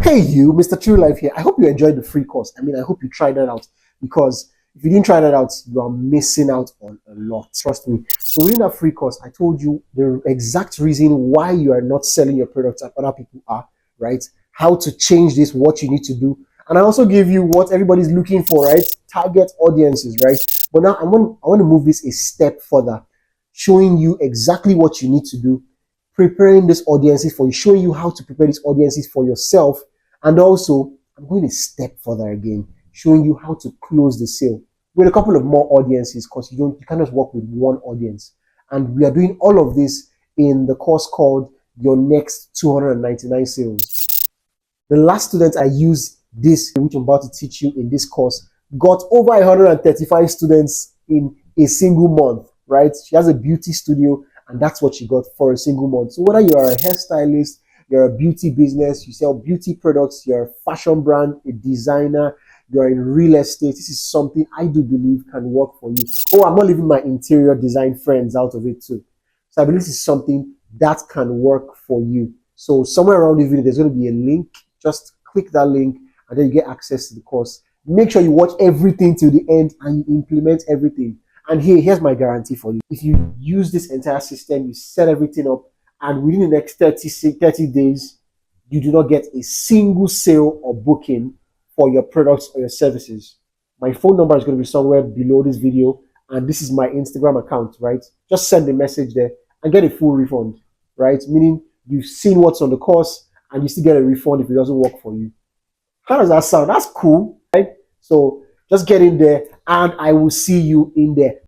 Hey you, Mr. True Life here. I hope you enjoyed the free course. I hope you tried that out, because if you didn't try that out, you are missing out on a lot. Trust me. So within that free course, I told you the exact reason why you are not selling your products and other people are, right? How to change this, what you need to do. And I also give you what everybody's looking for, right? Target audiences, right? But now I want to move this a step further, showing you exactly what you need to do, preparing these audiences for you, showing you how to prepare these audiences for yourself. And also, I'm going a step further again, showing you how to close the sale with a couple of more audiences, because you can't just work with one audience. And we are doing all of this in the course called Your Next 299 Sales. The last student I used this, which I'm about to teach you in this course, got over 135 students in a single month, right? She has a beauty studio, and that's what she got for a single month. So whether you're a hairstylist, you're a beauty business, you sell beauty products, you're a fashion brand, a designer, you're in real estate, this is something I do believe can work for you. Oh, I'm not leaving my interior design friends out of it too. So I believe this is something that can work for you. So somewhere around this video, there's going to be a link. Just click that link and then you get access to the course. Make sure you watch everything till the end and you implement everything. And here's my guarantee for you. If you use this entire system, you set everything up, and within the next 30 days, you do not get a single sale or booking for your products or your services, my phone number is going to be somewhere below this video, and this is my Instagram account, right? Just send a message there and get a full refund, right? Meaning you've seen what's on the course and you still get a refund if it doesn't work for you. How does that sound? That's cool, right? So just get in there and I will see you in there.